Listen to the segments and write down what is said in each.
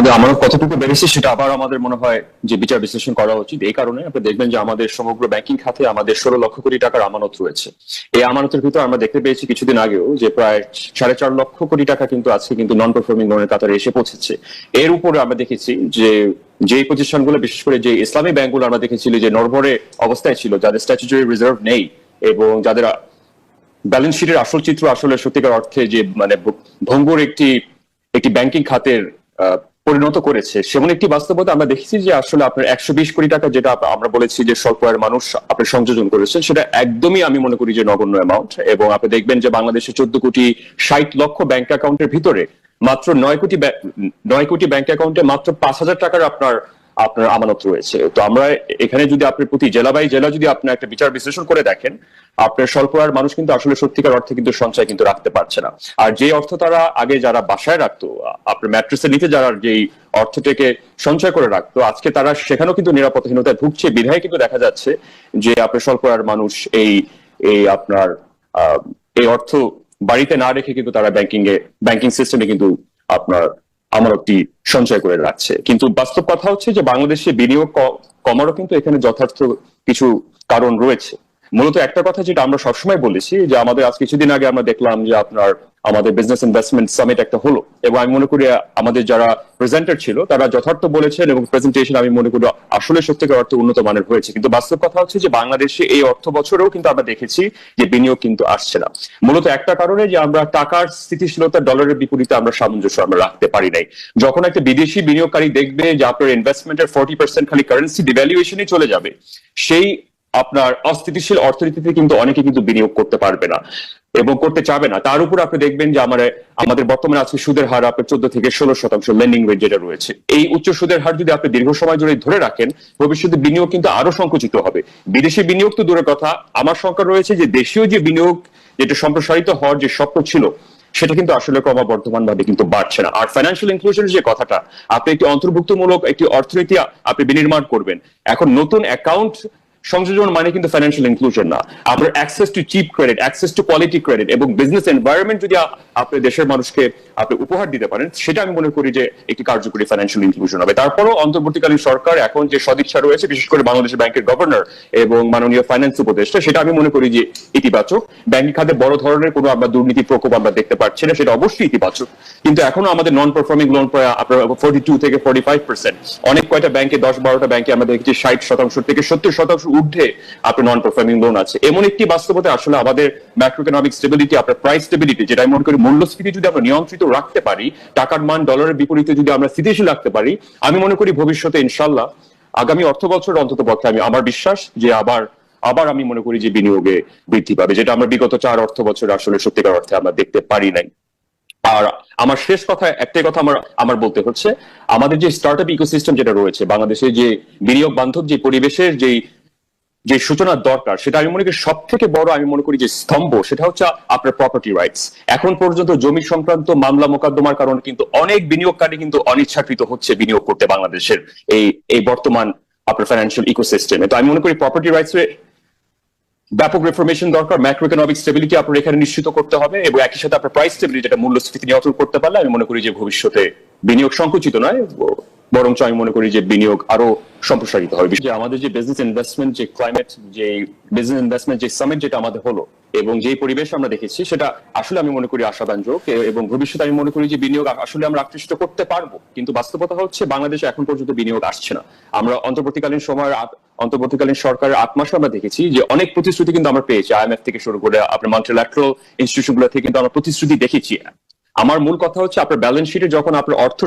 আমাদের আমানত কতটুকু বেড়েছে সেটা আবার আমাদের মনে হয় যে বিচার বিশ্লেষণ করা উচিত। এই কারণে আপনি দেখবেন যে আমাদের সমগ্র ব্যাংকিং খাতে আমাদের 16 লক্ষ কোটি টাকার আমানত রয়েছে। এই আমানতের ভিতর আমরা দেখতে পেয়েছি কিছুদিন আগেও যে প্রায় 4.5 লক্ষ কোটি টাকা কিন্তু আজকে কিন্তু নন পারফর্মিং লোনের কাতারে এসে পৌঁছেছে। এর উপরে আমরা দেখেছি যে প্রতিষ্ঠানগুলো, বিশেষ করে যে ইসলামী ব্যাংকগুলো আমরা দেখেছিলি যে নড়বড়ে অবস্থায় ছিল, যাদের স্ট্যাচুটরি রিজার্ভ নেই এবং যাদের ব্যালেন্স শিটের আসল চিত্র আসলে সত্যিকার অর্থে যে মানে ভঙ্গুর একটি একটি ব্যাংকিং খাতের পরিণত করেছে, সেমন একটি বাস্তবতা আমরা দেখেছি যে আসলে আপনার 120 কোটি টাকা যেটা আমরা বলেছি যে স্বল্প আয়ের মানুষ আপনি সংযোজন করেছেন, সেটা একদমই আমি মনে করি যে নগণ্য অ্যামাউন্ট। এবং আপনি দেখবেন যে বাংলাদেশে 14,60,00,000 ব্যাংক অ্যাকাউন্টের ভিতরে মাত্র 9 কোটি ব্যাংক অ্যাকাউন্টে মাত্র 5,000 টাকার আপনার আমানত রয়েছে। তো আমরা এখানে যদি আপনি প্রতি জেলা বাই জেলা যদি আপনি একটা বিচার বিশ্লেষণ করে দেখেন, আপনার স্বল্প আয়ের মানুষ কিন্তু আসলে সত্যিকার অর্থে কিন্তু সঞ্চয় কিন্তু রাখতে পারছে না। আর যে অর্থ তারা আগে যারা বাসায় রাখতো, আপনার ম্যাট্রেসের নিচে যারা যেই অর্থটাকে সঞ্চয় করে রাখতো, আজকে তারা সেখানেও কিন্তু নিরাপত্তাহীনতায় ভুগছে। বিধায় কিন্তু দেখা যাচ্ছে যে আপনার স্বল্প আয়ের মানুষ এই এই আপনার এই অর্থ বাড়িতে না রেখে কিন্তু তারা ব্যাংকিং সিস্টেমে কিন্তু আপনার আমানতটি সঞ্চয় করে রাখছে। কিন্তু বাস্তব কথা হচ্ছে যে বাংলাদেশে বিনিয়োগ কমারও কিন্তু এখানে যথার্থ কিছু কারণ রয়েছে। মূলত একটা কথা যেটা আমরা সবসময় বলেছি যে আমাদের আজ কিছুদিন আগে আমরা দেখলাম যে আমাদের বিজনেস ইনভেস্টমেন্ট সামিট একটা হলো, এবং আমি মনে করি আমাদের যারা প্রেজেন্টার ছিল তারা যথার্থ বলেছেন এবং প্রেজেন্টেশন আমি মনে করি আসলে সত্যিকার অর্থে উন্নত মানের হয়েছে। কিন্তু বাস্তব কথা হচ্ছে যে বাংলাদেশে এই অর্থ বছরেও কিন্তু আমরা দেখেছি যে বিনিয়োগ কিন্তু আসছে না। মূলত একটা কারণে যে আমরা টাকার স্থিতিশীলতা ডলারের বিপরীতে আমরা সামঞ্জস্য আমরা রাখতে পারি নাই। যখন একটা বিদেশি বিনিয়োগকারী দেখবে যে আপনার ইনভেস্টমেন্টের 40% খালি কারেন্সি ডিভ্যালুয়েশনই চলে যাবে, সেই আপনার অস্থিতিশীল অর্থনীতিতে কিন্তু অনেকে কিন্তু বিনিয়োগ করতে পারবে না এবং করতে চাবে না। তার উপর আপনি দেখবেন যে আমাদের বর্তমানে আজকে সুদের হার আপনার 14 থেকে 16% লেন্ডিং রেট যেটা রয়েছে, এই উচ্চ সুদের হার যদি আপনি দীর্ঘ সময় ধরে ধরে রাখেন, ভবিষ্যতে বিনিয়োগ কিন্তু আরো সংকুচিত হবে। বিদেশি বিনিয়োগ তো দূরের কথা, আমার শঙ্কা রয়েছে যে দেশীয় যে বিনিয়োগ যেটা সম্প্রসারিত হওয়ার যে স্বপ্ন ছিল, সেটা কিন্তু আসলে ক্রমবর্ধমান ভাবে কিন্তু বাড়ছে না। আর ফাইন্যান্সিয়াল ইনক্লুশনের যে কথাটা, আপনি একটি অন্তর্ভুক্তমূলক একটি অর্থনীতি আপনি বিনির্মাণ করবেন, এখন নতুন অ্যাকাউন্ট সংযোজন মানে কিন্তু ফাইন্যান্সিয়াল ইনক্লুশন না। আপনার access to cheap credit, access to quality credit এবং বিজনেস এনভায়রনমেন্ট যদি আপনি দেশের মানুষকে আপনি উপহার দিতে পারেন, সেটা আমি মনে করি যে একটি কার্যকরী ফাইন্যান্সিয়াল ইনক্লুশন হবে। তারপরও অন্তর্বর্তীকালীন সরকার এখন যে সদিচ্ছা রয়েছে, বিশেষ করে বাংলাদেশ ব্যাংকের গভর্নর এবং মাননীয় ফাইন্যান্স উপদেষ্টা, সেটা আমি মনে করি যে ইতিবাচক। ব্যাংকিং খাতে বড় ধরনের কোনো আমরা দুর্নীতি প্রকোপ আমরা দেখতে পাচ্ছি না, সেটা অবশ্যই ইতিবাচক। কিন্তু এখনো আমাদের নন পারফর্মিং লোন প্রায় আপনার 42 থেকে 45%। অনেক কয়টা ব্যাংকে 10-12টা ব্যাংকে আমরা দেখেছি 60% থেকে 70% ঊর্ধ্বে আপনার নন পারফর্মিং লোন আছে। এমন একটি বাস্তবতা আসলে আমাদের ম্যাক্রোইকোনমিক স্টেবিলিটি, আপনার প্রাইস স্টেবিলিটি, যেটা আমি মনে করি মূল্যস্ফীতি যদি আমরা নিয়ন্ত্রিত রাখতে পারি, টাকার মান ডলারের বিপরীতে যদি আমরা স্থিতিশীল রাখতে পারি, আমি মনে করি ভবিষ্যতে ইনশাল্লাহ আগামী অর্থ বছর অন্তত পক্ষে আমার বিশ্বাস যে আবার আমি মনে করি যে বিনিয়োগে বৃদ্ধি পাবে, যেটা আমরা বিগত 4 অর্থ বছর আসলে সত্যিকার অর্থে আমরা দেখতে পারি নাই। আর আমার শেষ কথা একটাই কথা আমার বলতে হচ্ছে, আমাদের যে স্টার্টআপ ইকোসিস্টেম যেটা রয়েছে বাংলাদেশে, যে বিনিয়োগ বান্ধব যে পরিবেশের যে সূচনার দরকার, সেটা আমি মনে করি সব থেকে বড় আমি মনে করি যে স্তম্ভ, সেটা হচ্ছে আপনার প্রপার্টি রাইটস। এখন পর্যন্ত জমি সংক্রান্ত মামলা মোকদ্দমার কারণে কিন্তু অনেক বিনিয়োগকারী কিন্তু অনিচ্ছাকৃত হচ্ছে বিনিয়োগ করতে বাংলাদেশের এই বর্তমান আপনার ফাইন্যান্সিয়াল ইকোসিস্টেমে। তো আমি মনে করি প্রপার্টি রাইটস ব্যাপক রিফরমেশন দরকার, ম্যাক্রো ইকোনমিক স্টেবিলিটি আপনার এখানে নিশ্চিত করতে হবে, এবং একই সাথে আপনার প্রাইস স্টেবিলিটি, যেটা মূল্যস্ফীতি নিয়ন্ত্রণ করতে পারলে আমি মনে করি যে ভবিষ্যতে বিনিয়োগ সংকুচিত নয়, বরঞ্চ আমি মনে করি যে বিনিয়োগ আরো সম্প্রসারিত হবে। যে আমাদের যে বিজনেস ইনভেস্টমেন্ট যে ক্লাইমেট, যে বিজনেস ইনভেস্টমেন্ট যে সামিট যেটা আমাদের হলো এবং যে পরিবেশ আমরা দেখেছি, সেটা আসলে আমি মনে করি আশাব্যঞ্জক, এবং ভবিষ্যতে আমি মনে করি যে বিনিয়োগ আসলে আমরা আকৃষ্ট করতে পারবো। কিন্তু বাস্তবতা হচ্ছে বাংলাদেশে এখন পর্যন্ত বিনিয়োগ আসছে না। আমরা অন্তর্বর্তীকালীন সরকারের 8 মাসে আমরা দেখেছি যে অনেক প্রতিশ্রুতি কিন্তু আমরা পেয়েছি, IMF থেকে শুরু করে আপনার মাল্টিল্যাটারাল ইনস্টিটিউশন গুলো থেকে কিন্তু আমরা প্রতিশ্রুতি দেখেছি। আমার মূল কথা হচ্ছে আপনার ব্যালেন্স শিটে যখন আপনার অর্থ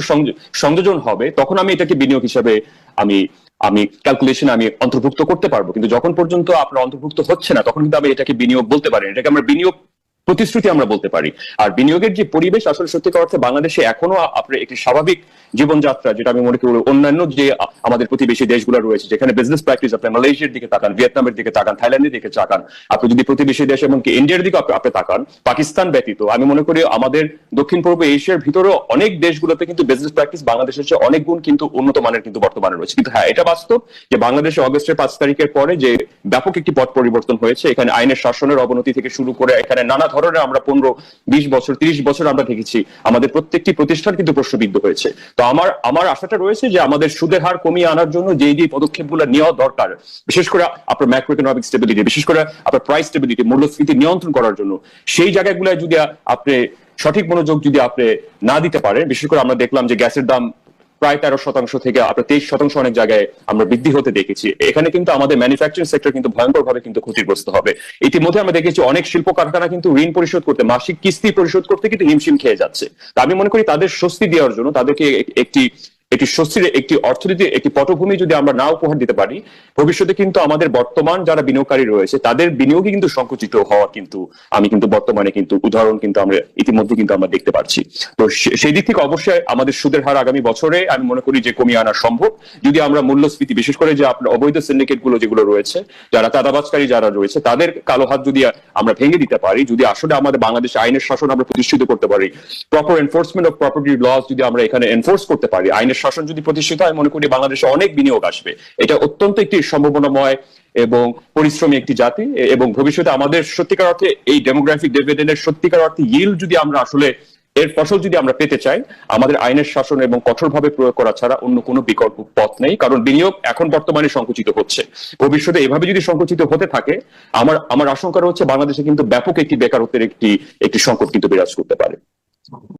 সংযোজন হবে, তখন আমি এটাকে বিনিয়োগ হিসাবে আমি ক্যালকুলেশন আমি অন্তর্ভুক্ত করতে পারবো। কিন্তু যখন পর্যন্ত আপনার অন্তর্ভুক্ত হচ্ছে না, তখন কিন্তু আমি এটাকে বিনিয়োগ বলতে পারি, এটাকে আমরা বিনিয়োগ প্রতিশ্রুতি আমরা বলতে পারি। আর বিনিয়োগের যে পরিবেশ আসলে সত্যিকার অর্থে বাংলাদেশে এখনো আপনার একটি স্বাভাবিক জীবনযাত্রা, যেটা আমি মনে করি অন্যান্য যে আমাদের প্রতিবেশী দেশগুলো রয়েছে, যেখানে বিজনেস প্র্যাকটিস, আপনি মালয়েশিয়ার দিকে তাকান, ভিয়েতনামের দিকে তাকান, থাইল্যান্ডের দিকে তাকান, আপনি যদি প্রতিবেশী দেশ এমনকি ইন্ডিয়ার দিকে আপনি তাকান, পাকিস্তান ব্যতীত, আমি মনে করি আমাদের দক্ষিণ পূর্ব এশিয়ার ভিতরেও অনেক দেশগুলোতে কিন্তু বিজনেস প্র্যাকটিস বাংলাদেশের চেয়ে অনেক গুণ কিন্তু উন্নত মানের কিন্তু বর্তমানে রয়েছে। কিন্তু হ্যাঁ, এটা বাস্তব যে বাংলাদেশে অগস্টের 5 তারিখের পরে যে ব্যাপক একটি পথ পরিবর্তন হয়েছে, এখানে আইনের শাসনের অবনতি থেকে শুরু করে এখানে নানা ধরনের আমরা 15, 20 বছর, 30 বছর আমরা দেখেছি আমাদের প্রত্যেকটি প্রতিষ্ঠান কিন্তু প্রশ্নবিদ্ধ হয়েছে। তো আমার আশাটা রয়েছে যে আমাদের সুদের হার কমিয়ে আনার জন্য যে পদক্ষেপগুলো নেওয়া দরকার, বিশেষ করে আপনার ম্যাক্রো ইকোনমিক স্টেবিলিটি, বিশেষ করে আপনার প্রাইস স্টেবিলিটি, মূল্যস্ফীতি নিয়ন্ত্রণ করার জন্য, সেই জায়গাগুলো যদি আপনি সঠিক মনোযোগ যদি আপনি না দিতে পারেন, বিশেষ করে আমরা দেখলাম যে গ্যাসের দাম প্রায় 13% থেকে আপনার 23% অনেক জায়গায় আমরা বৃদ্ধি হতে দেখেছি। এখানে কিন্তু আমাদের ম্যানুফ্যাকচারিং সেক্টর কিন্তু ভয়ঙ্কর ভাবে কিন্তু ক্ষতিগ্রস্ত হবে। ইতিমধ্যে আমরা দেখেছি অনেক শিল্প কারখানা কিন্তু ঋণ পরিশোধ করতে, মাসিক কিস্তি পরিশোধ করতে কিন্তু হিমশিম খেয়ে যাচ্ছে। তা আমি মনে করি তাদের স্বস্তি দেওয়ার জন্য, তাদেরকে একটি একটি স্বস্তির একটি অর্থনীতির একটি পটভূমি যদি আমরা না উপহার দিতে পারি, ভবিষ্যতে কিন্তু আমাদের বর্তমান যারা বিনিয়োগকারী রয়েছে তাদের বিনিয়োগই কিন্তু সংকুচিত হওয়ার কিন্তু আমি কিন্তু বর্তমানে কিন্তু উদাহরণ কিন্তু আমরা ইতিমধ্যে কিন্তু আমরা দেখতে পাচ্ছি। তো সেই দিক থেকে অবশ্যই আমাদের সুদের হার আগামী বছরে আমি মনে করি যে কমিয়ে আনা সম্ভব, যদি আমরা মূল্যস্ফীতি, বিশেষ করে যে আপনার অবৈধ সিন্ডিকেট গুলো যেগুলো রয়েছে, যারা চাঁদাবাজকারী যারা রয়েছে, তাদের কালো হাত যদি আমরা ভেঙে দিতে পারি, যদি আসলে আমাদের বাংলাদেশে আইনের শাসন আমরা প্রতিষ্ঠিত করতে পারি, proper enforcement of property laws যদি আমরা এখানে এনফোর্স করতে পারি, আইনের শাসন যদি প্রতিষ্ঠিত হয়, মনে করি বাংলাদেশে অনেক বিনিয়োগ আসবে। এটা অত্যন্ত একটি সম্ভাবনাময় এবং পরিশ্রমী একটি জাতি, এবং ভবিষ্যতে আমাদের সত্যিকার অর্থে এই ডেমোগ্রাফিক ডিভিডেন্ডের সত্যিকার অর্থে yield যদি আমরা আসলে এর ফসল যদি আমরা পেতে চাই, আমাদের আইনের শাসন এবং কঠোরভাবে প্রয়োগ করা ছাড়া অন্য কোনো বিকল্প পথ নেই। কারণ বিনিয়োগ এখন বর্তমানে সংকুচিত হচ্ছে, ভবিষ্যতে এভাবে যদি সংকুচিত হতে থাকে, আমার আশঙ্কা হচ্ছে বাংলাদেশে কিন্তু ব্যাপক একটি বেকারত্বের একটি সংকট কিন্তু বিরাজ করতে পারে।